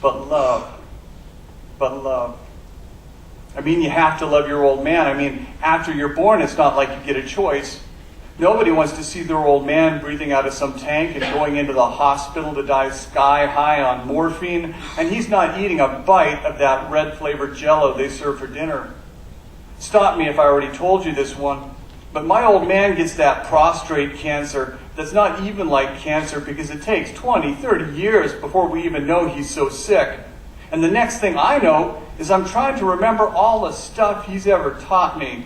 But love. But love. I mean, you have to love your old man. I mean, after you're born, it's not like you get a choice. Nobody wants to see their old man breathing out of some tank and going into the hospital to die sky high on morphine, and he's not eating a bite of that red-flavored Jell-O they serve for dinner. Stop me if I already told you this one, but my old man gets that prostate cancer that's not even like cancer because it takes 20, 30 years before we even know he's so sick. And the next thing I know is I'm trying to remember all the stuff he's ever taught me.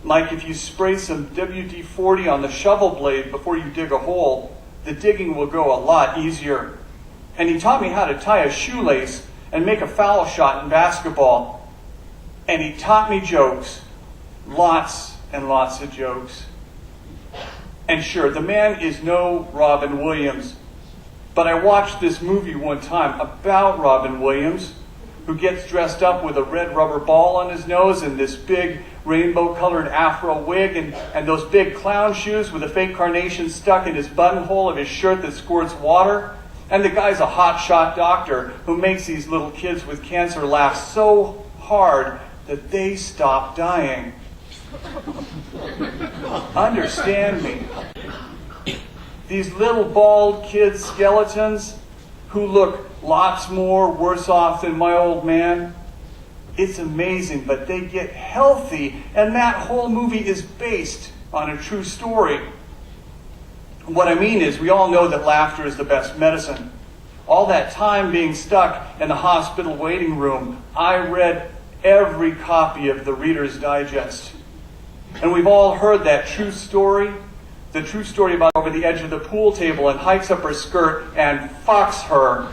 Like if you spray some WD-40 on the shovel blade before you dig a hole, the digging will go a lot easier. And he taught me how to tie a shoelace and make a foul shot in basketball. And he taught me jokes. Lots and lots of jokes. And sure, the man is no Robin Williams. But I watched this movie one time about Robin Williams, who gets dressed up with a red rubber ball on his nose and this big rainbow-colored afro wig and those big clown shoes with a fake carnation stuck in his buttonhole of his shirt that squirts water. And the guy's a hotshot doctor who makes these little kids with cancer laugh so hard that they stop dying. Understand me. These little bald kid skeletons who look lots more worse off than my old man. It's amazing, but they get healthy, and that whole movie is based on a true story. What I mean is, we all know that laughter is the best medicine. All that time being stuck in the hospital waiting room, I read every copy of the Reader's Digest. And we've all heard that true story, the true story about over the edge of the pool table and hikes up her skirt and fucks her.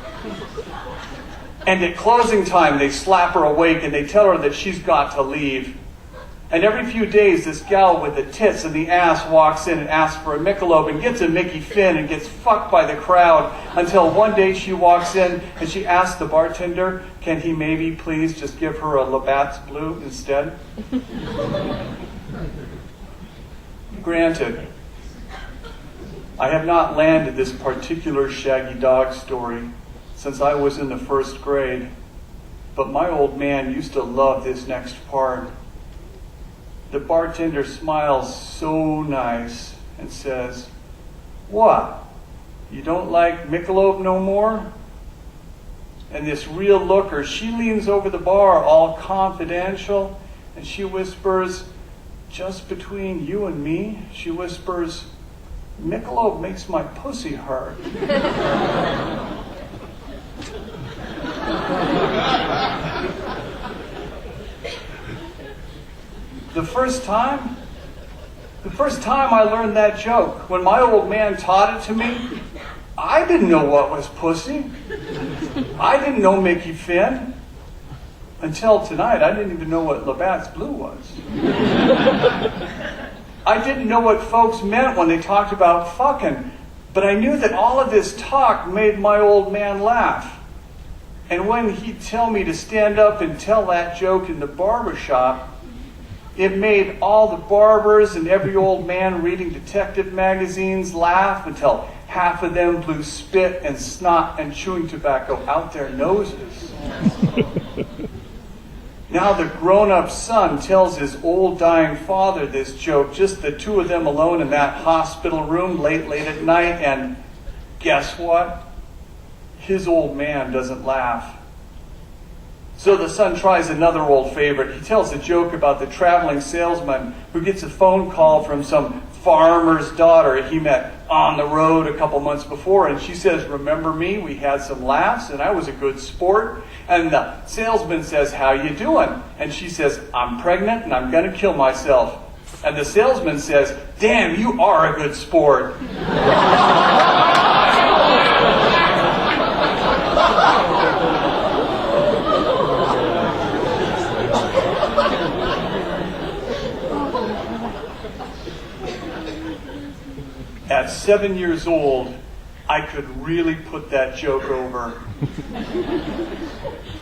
And at closing time, they slap her awake and they tell her that she's got to leave. And every few days, this gal with the tits and the ass walks in and asks for a Michelob and gets a Mickey Finn and gets fucked by the crowd until one day she walks in and she asks the bartender, can he maybe please just give her a Labatt's Blue instead? Granted, I have not landed this particular shaggy dog story since I was in the first grade, but my old man used to love this next part. The bartender smiles so nice and says, "What? You don't like Michelob no more?" And this real looker, she leans over the bar all confidential and she whispers, "Just between you and me," she whispers, "Michelob makes my pussy hurt." The first time I learned that joke, when my old man taught it to me, I didn't know what was pussy. I didn't know Mickey Finn. Until tonight, I didn't even know what Labatt's Blue was. I didn't know what folks meant when they talked about fucking, but I knew that all of this talk made my old man laugh. And when he'd tell me to stand up and tell that joke in the barber shop, it made all the barbers and every old man reading detective magazines laugh until half of them blew spit and snot and chewing tobacco out their noses. Now the grown-up son tells his old dying father this joke, just the two of them alone in that hospital room late at night, and guess what? His old man doesn't laugh. So the son tries another old favorite. He tells a joke about the traveling salesman who gets a phone call from some farmer's daughter he met on the road a couple months before, and she says, "Remember me? We had some laughs and I was a good sport." And the salesman says, "How you doing?" And she says, "I'm pregnant and I'm going to kill myself." And the salesman says, "Damn, you are a good sport." At 7 years old, I could really put that joke over.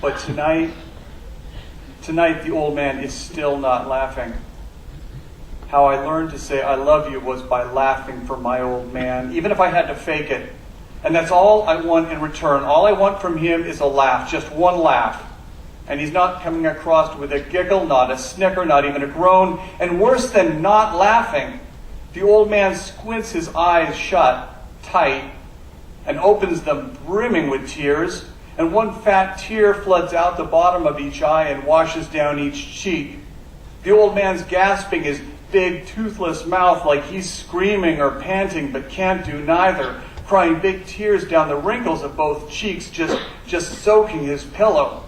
But tonight the old man is still not laughing. How I learned to say I love you was by laughing for my old man, even if I had to fake it. And that's all I want in return. All I want from him is a laugh, just one laugh. And he's not coming across with a giggle, not a snicker, not even a groan. And worse than not laughing, the old man squints his eyes shut, tight, and opens them brimming with tears. And one fat tear floods out the bottom of each eye and washes down each cheek. The old man's gasping his big, toothless mouth like he's screaming or panting, but can't do neither, crying big tears down the wrinkles of both cheeks, just soaking his pillow.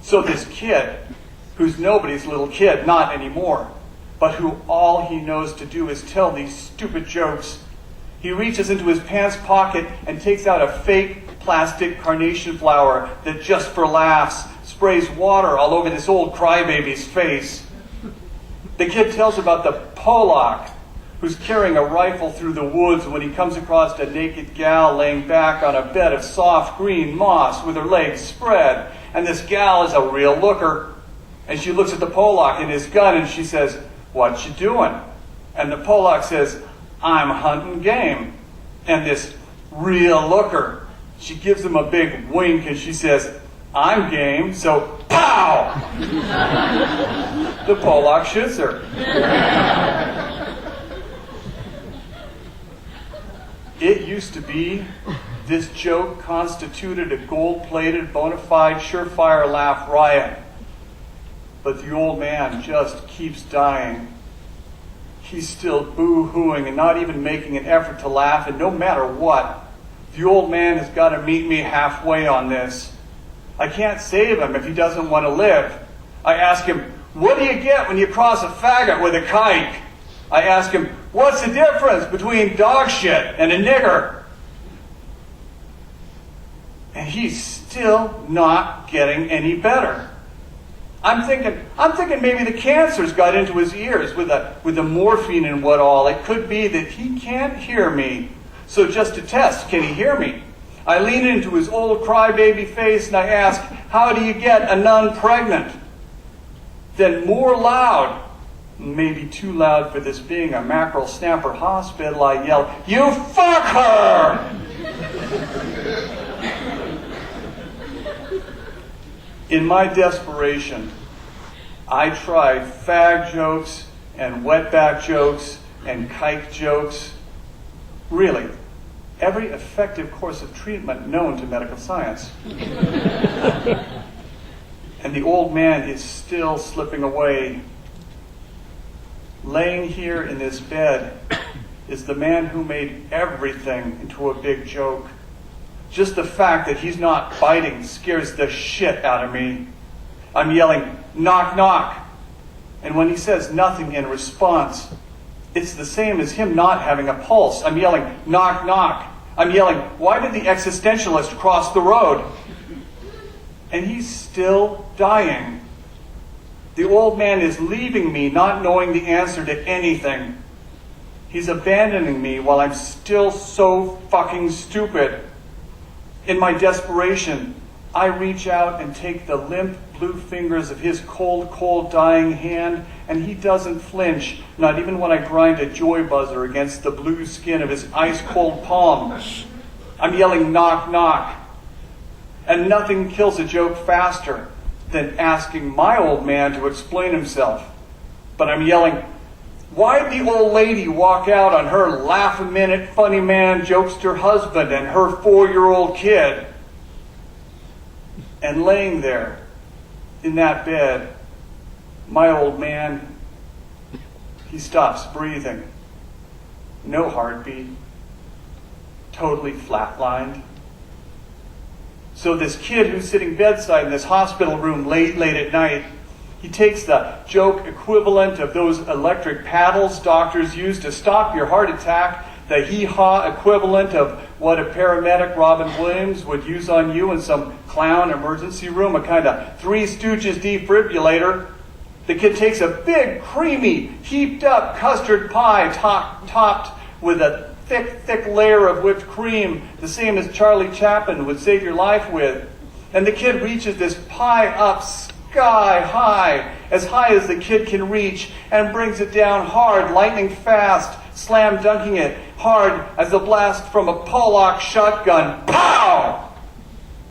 So this kid, who's nobody's little kid, not anymore, but who all he knows to do is tell these stupid jokes, he reaches into his pants pocket and takes out a fake plastic carnation flower that just for laughs sprays water all over this old crybaby's face. The kid tells about the Polak who's carrying a rifle through the woods when he comes across a naked gal laying back on a bed of soft green moss with her legs spread. And this gal is a real looker. And she looks at the Polak and his gun and she says, "What you doing?" And the Polak says, "I'm hunting game." And this real looker, she gives him a big wink and she says, "I'm game." So, pow! The Polak shoots her. It used to be this joke constituted a gold-plated, bona fide, surefire laugh riot. But the old man just keeps dying. He's still boo-hooing and not even making an effort to laugh, and no matter what, the old man has got to meet me halfway on this. I can't save him if he doesn't want to live. I ask him, "What do you get when you cross a faggot with a kike?" I ask him, "What's the difference between dog shit and a nigger?" And he's still not getting any better. I'm thinking maybe the cancer's got into his ears with the morphine and what all. It could be that he can't hear me. So just to test, can he hear me? I lean into his old crybaby face and I ask, "How do you get a nun pregnant?" Then more loud, maybe too loud for this being a mackerel snapper hospital, I yell, "You fuck her!" In my desperation, I tried fag jokes and wetback jokes and kike jokes. Really, every effective course of treatment known to medical science. And the old man is still slipping away. Laying here in this bed is the man who made everything into a big joke. Just the fact that he's not biting scares the shit out of me. I'm yelling, "Knock, knock." And when he says nothing in response, it's the same as him not having a pulse. I'm yelling, "Knock, knock." I'm yelling, "Why did the existentialist cross the road?" And he's still dying. The old man is leaving me, not knowing the answer to anything. He's abandoning me while I'm still so fucking stupid. In my desperation, I reach out and take the limp blue fingers of his cold, cold dying hand, and he doesn't flinch, not even when I grind a joy buzzer against the blue skin of his ice-cold palm. I'm yelling, "Knock, knock." And nothing kills a joke faster than asking my old man to explain himself. But I'm yelling, "Why'd the old lady walk out on her laugh-a-minute funny man jokester husband and her 4-year-old kid?" And laying there in that bed, my old man, he stops breathing. No heartbeat. Totally flatlined. So this kid who's sitting bedside in this hospital room late at night, he takes the joke equivalent of those electric paddles doctors use to stop your heart attack, the hee-haw equivalent of what a paramedic, Robin Williams, would use on you in some clown emergency room, a kind of Three Stooges defibrillator. The kid takes a big, creamy, heaped-up custard pie topped with a thick layer of whipped cream, the same as Charlie Chaplin would save your life with. And the kid reaches this pie up sky high as the kid can reach, and brings it down hard, lightning fast, slam dunking it hard as the blast from a Palahnuik shotgun. Pow!